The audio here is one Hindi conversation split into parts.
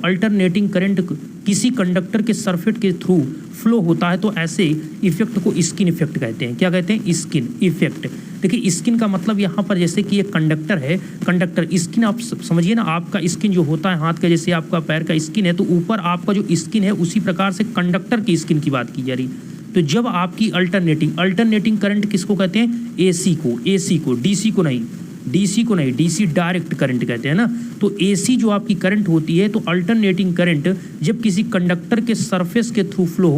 अल्टरनेटिंग करंट किसी कंडक्टर के सरफेस के थ्रू फ्लो होता है तो ऐसे इफेक्ट को स्किन इफेक्ट कहते हैं। क्या कहते हैं? Skin effect. देखिए स्किन का मतलब यहाँ पर जैसे कि ये कंडक्टर है, कंडक्टर स्किन आप समझिए ना, आपका स्किन जो होता है हाथ का, जैसे आपका पैर का स्किन है तो ऊपर आपका जो स्किन है उसी प्रकार से कंडक्टर की स्किन की बात की जा रही। तो जब आपकी अल्टरनेटिंग करंट किसको कहते हैं? एसी को, डीसी को नहीं, डीसी डायरेक्ट करंट कहते हैं ना। तो एसी जो आपकी करंट होती है, तो अल्टरनेटिंग करंट जब किसी कंडक्टर के सरफेस के थ्रू फ्लो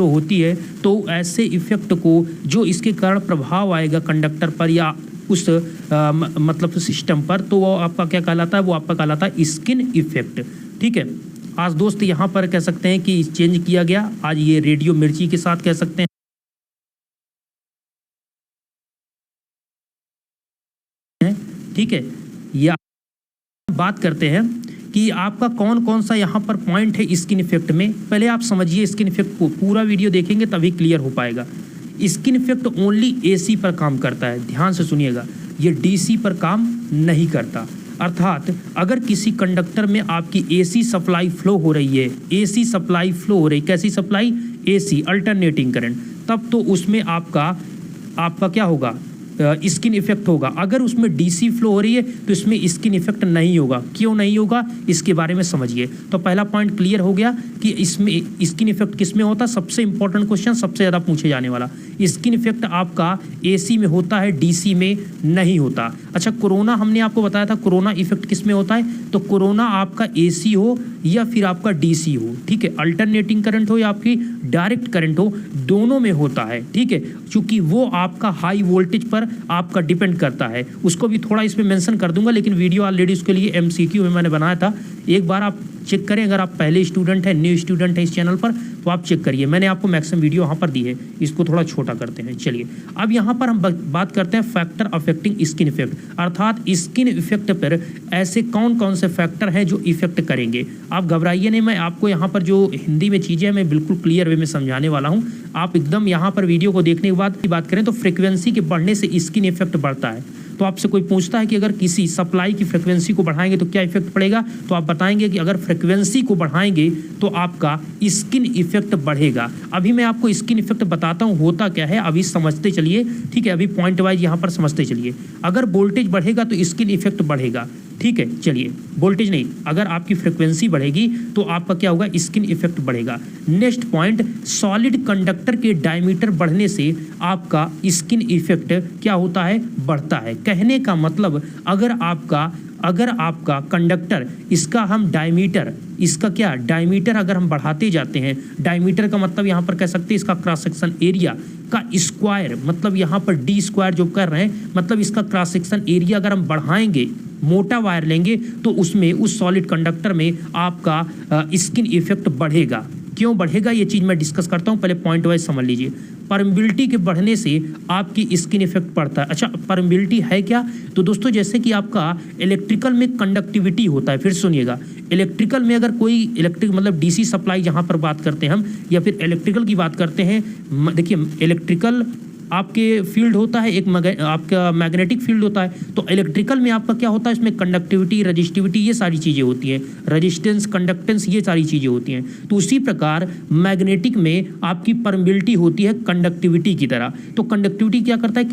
होती है तो ऐसे इफेक्ट को जो इसके कारण प्रभाव आएगा कंडक्टर पर या उस मतलब सिस्टम पर, तो वो आपका क्या कहलाता है? वो आपका कहलाता है स्किन इफेक्ट। ठीक है, आज दोस्त यहाँ पर कह सकते हैं कि चेंज किया गया, आज ये रेडियो मिर्ची के साथ कह सकते हैं। ठीक है, या बात करते हैं कि आपका कौन कौन सा यहाँ पर पॉइंट है स्किन इफेक्ट में। पहले आप समझिए स्किन इफेक्ट को, पूरा वीडियो देखेंगे तभी क्लियर हो पाएगा। स्किन इफेक्ट ओनली एसी पर काम करता है, ध्यान से सुनिएगा, ये डीसी पर काम नहीं करता। अर्थात अगर किसी कंडक्टर में आपकी एसी सप्लाई फ्लो हो रही है, कैसी सप्लाई? एसी, अल्टरनेटिंग करंट, तब तो उसमें आपका क्या होगा? स्किन इफेक्ट होगा। अगर उसमें डीसी फ्लो हो रही है तो इसमें स्किन इफेक्ट नहीं होगा। क्यों नहीं होगा इसके बारे में समझिए। तो पहला पॉइंट क्लियर हो गया कि इसमें स्किन इफेक्ट किस में होता है। सबसे इंपॉर्टेंट क्वेश्चन, सबसे ज़्यादा पूछे जाने वाला, स्किन इफेक्ट आपका एसी में होता है, डीसी में नहीं होता। अच्छा, कोरोना हमने आपको बताया था, कोरोना इफेक्ट किस में होता है? तो कोरोना आपका एसी हो या फिर आपका डीसी हो, ठीक है, अल्टरनेटिंग करंट हो या आपकी डायरेक्ट करंट हो, दोनों में होता है। ठीक है, क्योंकि वो आपका हाई वोल्टेज पर आपका डिपेंड करता है। उसको भी थोड़ा इसमें मेंशन कर दूंगा, लेकिन वीडियो ऑलरेडी उसके लिए एमसीक्यू में मैंने बनाया था, एक बार आप चेक करें। अगर आप पहले स्टूडेंट है, न्यू स्टूडेंट है इस चैनल पर, तो आप चेक करिए, मैंने आपको मैक्सिमम वीडियो यहाँ पर दी है। इसको थोड़ा छोटा करते हैं। चलिए अब यहाँ पर हम बात करते हैं फैक्टर अफेक्टिंग स्किन इफेक्ट, अर्थात स्किन इफेक्ट पर ऐसे कौन कौन से फैक्टर हैं जो इफेक्ट करेंगे। आप घबराइए नहीं, मैं आपको यहाँ पर जो हिंदी में चीज़ें हैं मैं बिल्कुल क्लियर वे में समझाने वाला हूँ। आप एकदम यहाँ पर वीडियो को देखने के बाद की बात करें तो फ्रिक्वेंसी के बढ़ने से स्किन इफेक्ट बढ़ता है। तो आपसे कोई पूछता है कि अगर किसी सप्लाई की फ्रिक्वेंसी को बढ़ाएंगे तो क्या इफेक्ट पड़ेगा, तो आप बताएंगे कि अगर फ्रिक्वेंसी को बढ़ाएंगे तो आपका स्किन इफेक्ट बढ़ेगा। अभी मैं आपको स्किन इफेक्ट बताता हूँ होता क्या है, अभी समझते चलिए। ठीक है, अभी पॉइंट वाइज यहाँ पर समझते चलिए। अगर वोल्टेज बढ़ेगा तो स्किन इफेक्ट बढ़ेगा। ठीक है, चलिए, वोल्टेज नहीं, अगर आपकी फ्रिक्वेंसी बढ़ेगी तो आपका क्या होगा? स्किन इफेक्ट बढ़ेगा। नेक्स्ट पॉइंट, सॉलिड कंडक्टर के डायमीटर बढ़ने से आपका स्किन इफेक्ट क्या होता है? बढ़ता है। कहने का मतलब अगर आपका कंडक्टर, इसका हम डायमीटर, इसका क्या डायमीटर अगर हम बढ़ाते जाते हैं, डायमीटर का मतलब यहाँ पर कह सकते हैं इसका क्रॉस सेक्शन एरिया का स्क्वायर, मतलब यहाँ पर डी स्क्वायर जो कर रहे हैं, मतलब इसका क्रॉस सेक्शन एरिया अगर हम बढ़ाएंगे, मोटा वायर लेंगे तो उसमें उस सॉलिड कंडक्टर में आपका स्किन इफेक्ट बढ़ेगा। क्यों बढ़ेगा ये चीज़ मैं डिस्कस करता हूँ, पहले पॉइंट वाइज समझ लीजिए। परमिबिलिटी के बढ़ने से आपकी स्किन इफेक्ट पड़ता है। अच्छा, परमिबिलिटी है क्या? तो दोस्तों जैसे कि आपका इलेक्ट्रिकल में कंडक्टिविटी होता है, फिर सुनिएगा, इलेक्ट्रिकल में अगर कोई इलेक्ट्रिक मतलब डीसी सप्लाई जहाँ पर बात करते हैं हम, या फिर इलेक्ट्रिकल की बात करते हैं, देखिए इलेक्ट्रिकल आपके फील्ड होता है, एक आपका मैग्नेटिक फील्ड होता है। तो इलेक्ट्रिकल में आपका क्या होता है? इसमें कंडक्टिविटी, रजिस्टिविटी, ये सारी चीज़ें होती हैं, रेजिस्टेंस, कंडक्टेंस, ये सारी चीज़ें होती हैं। तो उसी प्रकार मैग्नेटिक में आपकी परमिबिलिटी होती है कंडक्टिविटी की तरह। तो कंडक्टिविटी क्या करता है?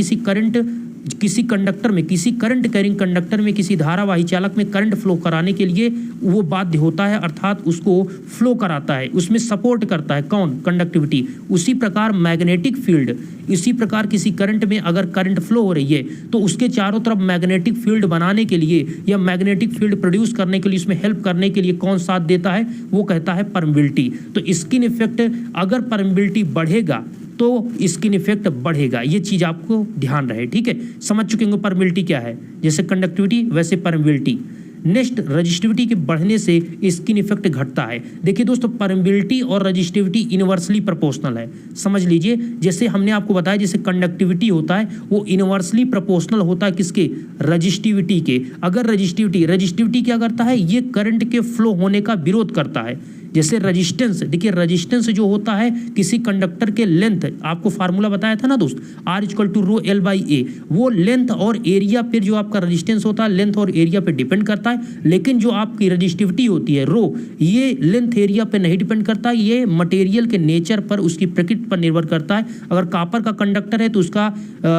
किसी कंडक्टर में, किसी करंट कैरिंग कंडक्टर में, किसी धारावाही चालक में करंट फ्लो कराने के लिए वो बाध्य होता है, अर्थात उसको फ्लो कराता है, उसमें सपोर्ट करता है। कौन? कंडक्टिविटी। उसी प्रकार मैग्नेटिक फील्ड, इसी प्रकार किसी करंट में अगर करंट फ्लो हो रही है तो उसके चारों तरफ मैग्नेटिक फील्ड बनाने के लिए या मैग्नेटिक फील्ड प्रोड्यूस करने के लिए, उसमें हेल्प करने के लिए कौन साथ देता है? वो कहता है परमिबिलिटी। तो स्किन इफेक्ट, अगर परमिबिलिटी बढ़ेगा तो स्किन इफेक्ट बढ़ेगा, ये चीज आपको ध्यान रहे। ठीक है, समझ चुके होंगे परमिबिलिटी क्या है, जैसे कंडक्टिविटी वैसे परमिबिलिटी। नेक्स्ट, रजिस्टिविटी के बढ़ने से स्किन इफेक्ट घटता है। देखिए दोस्तों, परमिबिलिटी और रजिस्टिविटी इनवर्सली प्रोपोर्शनल है, समझ लीजिए। जैसे हमने आपको बताया, जैसे कंडक्टिविटी होता है वो इनवर्सली प्रोपोर्शनल होता है किसके? रजिस्टिविटी के। अगर रजिस्टिविटी क्या करता है? ये करंट के फ्लो होने का विरोध करता है। जैसे रेजिस्टेंस, देखिए रेजिस्टेंस जो होता है किसी कंडक्टर के लेंथ, आपको फार्मूला बताया था ना दोस्त, R = ρl/a, वो लेंथ और एरिया पर जो आपका रेजिस्टेंस होता है लेंथ और एरिया पे डिपेंड करता है। लेकिन जो आपकी रेजिस्टिविटी होती है रो, ये लेंथ एरिया पे नहीं डिपेंड करता, ये मटेरियल के नेचर पर, उसकी प्रकृति पर निर्भर करता है। अगर कॉपर का कंडक्टर है तो उसका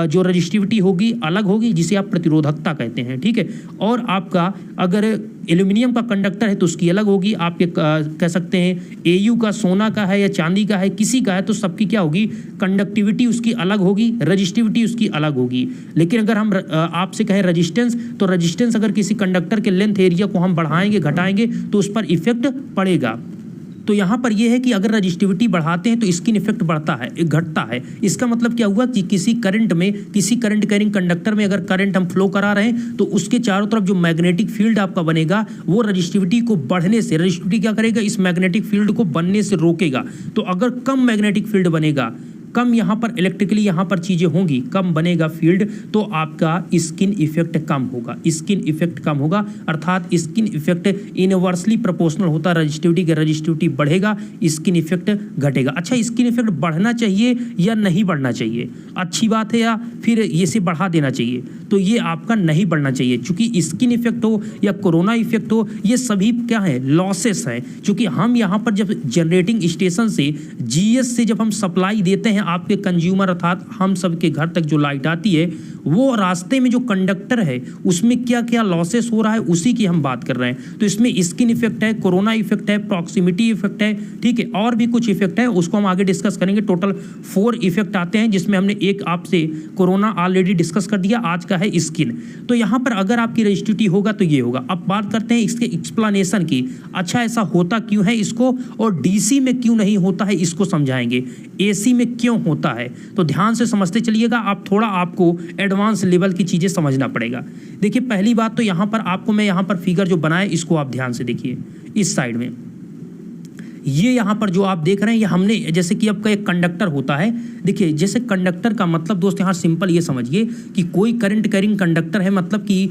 जो रेजिस्टिविटी होगी अलग होगी, जिसे आप प्रतिरोधकता कहते हैं, ठीक है। और आपका अगर एल्यूमिनियम का कंडक्टर है तो उसकी अलग होगी। आप ये कह सकते हैं Au का सोना का है या चांदी का है, किसी का है, तो सबकी क्या होगी, कंडक्टिविटी उसकी अलग होगी, रजिस्टिविटी उसकी अलग होगी। लेकिन अगर हम आपसे कहें रेजिस्टेंस, तो रेजिस्टेंस अगर किसी कंडक्टर के लेंथ एरिया को हम बढ़ाएंगे घटाएंगे तो उस पर इफेक्ट पड़ेगा। तो यहाँ पर यह है कि अगर रजिस्टिविटी बढ़ाते हैं तो स्किन इफेक्ट बढ़ता है, घटता है। इसका मतलब क्या हुआ कि किसी करंट में, किसी करंट कैरिंग कंडक्टर में अगर करंट हम फ्लो करा रहे हैं तो उसके चारों तरफ जो मैग्नेटिक फील्ड आपका बनेगा वो रजिस्टिविटी को बढ़ने से, रजिस्टिविटी क्या करेगा, इस मैग्नेटिक फील्ड को बनने से रोकेगा। तो अगर कम मैग्नेटिक फील्ड बनेगा, कम यहाँ पर इलेक्ट्रिकली यहाँ पर चीज़ें होंगी, कम बनेगा फील्ड, तो आपका स्किन इफेक्ट कम होगा, स्किन इफेक्ट कम होगा। अर्थात स्किन इफेक्ट इनवर्सली प्रोपोर्शनल होता है रजिस्टिविटी के, रजिस्टिविटी बढ़ेगा स्किन इफेक्ट घटेगा। अच्छा, स्किन इफेक्ट बढ़ना चाहिए या नहीं बढ़ना चाहिए, अच्छी बात है या फिर ये से बढ़ा देना चाहिए? तो ये आपका नहीं बढ़ना चाहिए, चूंकि स्किन इफेक्ट हो या कोरोना इफेक्ट हो, ये सभी क्या है, लॉसेस हैं। चूंकि हम यहाँ पर जब जनरेटिंग स्टेशन से, GS से जब हम सप्लाई देते हैं आपके कंज्यूमर, अर्थात हम सबके घर तक जो लाइट आती है, वो रास्ते में जो कंडक्टर है उसमें क्या क्या लॉसेस हो रहा है उसी की हम बात कर रहे हैं। तो इसमें स्किन इफेक्ट है, कोरोना इफेक्ट है, प्रॉक्सिमिटी इफेक्ट है, ठीक है, और भी कुछ इफेक्ट है, उसको हम आगे डिस्कस करेंगे। टोटल 4 इफेक्ट आते हैं, जिसमें हमने एक आपसे कोरोना ऑलरेडी डिस्कस कर दिया, आज का है स्किन। तो यहाँ पर अगर आपकी रजिस्टिविटी होगा तो ये होगा। अब बात करते हैं इसके एक्सप्लेनेशन की। अच्छा, ऐसा होता क्यों है इसको, और DC में क्यों नहीं होता है इसको समझाएंगे, AC में क्यों होता है। तो ध्यान से समझते चलिएगा, आप थोड़ा आपको एडवांस लेवल की चीज़ें समझना पड़ेगा। देखिए, पहली बात तो यहाँ पर आपको मैं यहाँ पर फिगर जो बनाया इसको आप ध्यान से देखिए। इस साइड में ये यहाँ पर जो आप देख रहे हैं, ये हमने, जैसे कि आपका एक कंडक्टर होता है, देखिए जैसे कंडक्टर का मतलब दोस्त यहाँ सिंपल ये समझिए कि कोई करंट कैरिंग कंडक्टर है, मतलब कि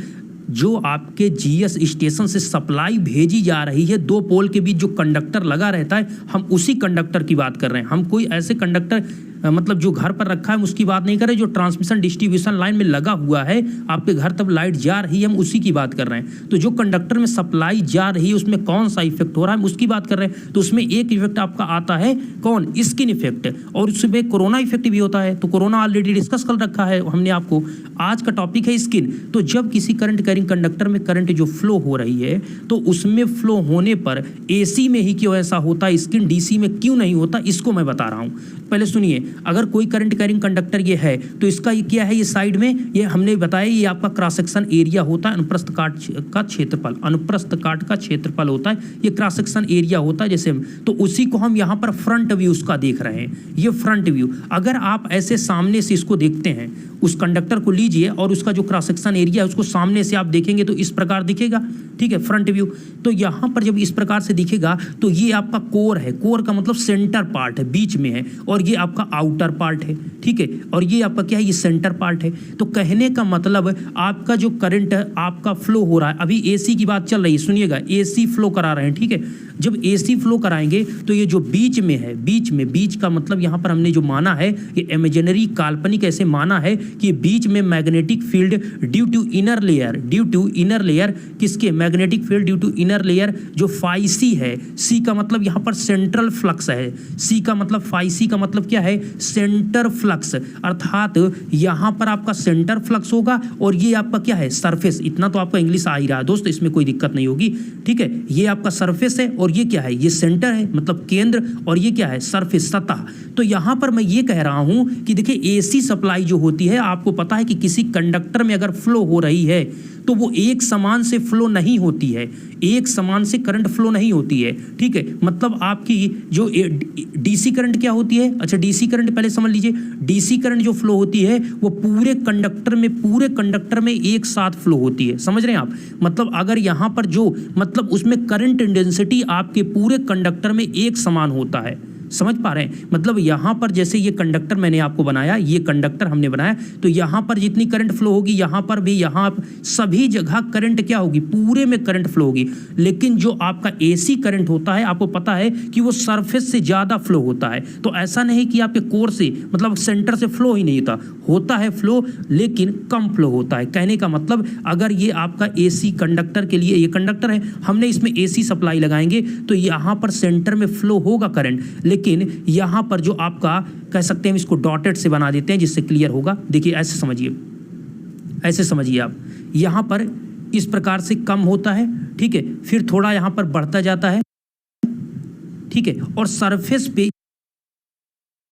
जो आपके GS स्टेशन से सप्लाई भेजी जा रही है, 2 पोल के बीच जो कंडक्टर लगा रहता है, हम उसी कंडक्टर की बात कर रहे हैं। हम कोई ऐसे कंडक्टर मतलब जो घर पर रखा है उसकी बात नहीं कर रहे, जो ट्रांसमिशन डिस्ट्रीब्यूशन लाइन में लगा हुआ है, आपके घर तक लाइट जा रही है, हम उसी की बात कर रहे हैं। तो जो कंडक्टर में सप्लाई जा रही है उसमें कौन सा इफेक्ट हो रहा है, उसकी बात कर रहे हैं। तो उसमें एक इफेक्ट आपका आता है कौन, स्किन इफेक्ट, और उसमें कोरोना इफेक्ट भी होता है। तो कोरोना ऑलरेडी डिस्कस कर रखा है हमने आपको, आज का टॉपिक है स्किन। तो जब किसी करंट कैरिंग कंडक्टर में करंट जो फ्लो हो रही है, तो उसमें फ्लो होने पर AC में ही क्यों ऐसा होता है, स्किन DC में क्यों नहीं होता, इसको मैं बता रहा हूँ। पहले सुनिए, अगर कोई करंट कैरिंग कंडक्टर ये है तो इसका ये क्या है, ये साइड में ये हमने बताया, ये आपका क्रॉस सेक्शन एरिया होता है, अनुप्रस्थ काट का क्षेत्रफल, अनुप्रस्थ काट का क्षेत्रफल होता है, ये क्रॉस सेक्शन एरिया होता है जैसे। तो उसी को हम यहाँ पर फ्रंट व्यू उसका देख रहे हैं, ये फ्रंट व्यू। अगर आप ऐसे सामने से इसको देखते हैं, उस कंडक्टर को लीजिए और उसका जो क्रॉस सेक्शन एरिया है उसको सामने से आप देखेंगे तो इस प्रकार दिखेगा, ठीक है, फ्रंट व्यू। तो यहाँ पर जब इस प्रकार से दिखेगा तो ये आपका कोर है, कोर का मतलब सेंटर पार्ट है, बीच में है, और ये आपका आउटर पार्ट है, ठीक है, और ये आपका क्या है, ये सेंटर पार्ट है। तो कहने का मतलब आपका जो करंट आपका फ्लो हो रहा है, अभी AC की बात चल रही है, सुनिएगा, AC फ्लो करा रहे हैं, ठीक है। जब AC फ्लो कराएंगे तो ये जो बीच में है, बीच का मतलब यहाँ पर हमने जो माना है, ये इमेजिनरी काल्पनिक ऐसे माना है कि बीच में magnetic field due to inner layer, किसके, magnetic field due to inner layer जो phi c है, C का मतलब यहाँ पर सेंट्रल फ्लक्स है, C का मतलब phi c का मतलब क्या है, सेंटर फ्लक्स, अर्थात यहाँ पर आपका सेंटर फ्लक्स होगा और ये आपका क्या है, सरफेस। इतना तो आपका इंग्लिश आ ही रहा है दोस्त, इसमें कोई दिक्कत नहीं होगी, ठीक है। ये आपका सरफेस है और ये क्या है, ये सेंटर है, मतलब केंद्र, और ये क्या है, सरफेस, सतह। तो यहाँ पर मैं ये कह रहा हूँ कि देखिए AC सप्लाई जो होती है, आपको पता है कि किसी कंडक्टर में अगर फ्लो हो रही है तो वो एक समान से फ्लो नहीं होती है, एक समान से करंट फ्लो नहीं होती है, ठीक है। मतलब आपकी जो DC करंट क्या होती है, अच्छा DC करंट पहले समझ लीजिए, DC करंट जो फ्लो होती है वो पूरे कंडक्टर में एक साथ फ्लो होती है, समझ रहे हैं आप। मतलब अगर यहाँ पर जो मतलब उसमें करंट इंटेंसिटी आपके पूरे कंडक्टर में एक समान होता है, समझ पा रहे हैं? मतलब यहाँ पर जैसे ये कंडक्टर मैंने आपको बनाया, ये कंडक्टर हमने बनाया, तो यहाँ पर जितनी करंट फ्लो होगी यहाँ पर भी, यहाँ सभी जगह करंट क्या होगी, पूरे में करंट फ्लो होगी। लेकिन जो आपका एसी करंट होता है, आपको पता है कि वो सरफेस से ज़्यादा फ्लो होता है। तो ऐसा नहीं कि आपके कोर से, मतलब सेंटर से फ्लो ही नहीं होता है फ्लो, लेकिन कम फ्लो होता है। कहने का मतलब अगर ये आपका एसी कंडक्टर के लिए, ये कंडक्टर है, हमने इसमें एसी सप्लाई लगाएंगे तो यहाँ पर सेंटर में फ्लो होगा करंट, लेकिन यहाँ पर जो आपका कह सकते हैं, इसको डॉटेड से बना देते हैं जिससे क्लियर होगा। देखिए ऐसे समझिए, ऐसे समझिए आप, यहाँ पर इस प्रकार से कम होता है, ठीक है, फिर थोड़ा यहाँ पर बढ़ता जाता है, ठीक है, और सरफेस पे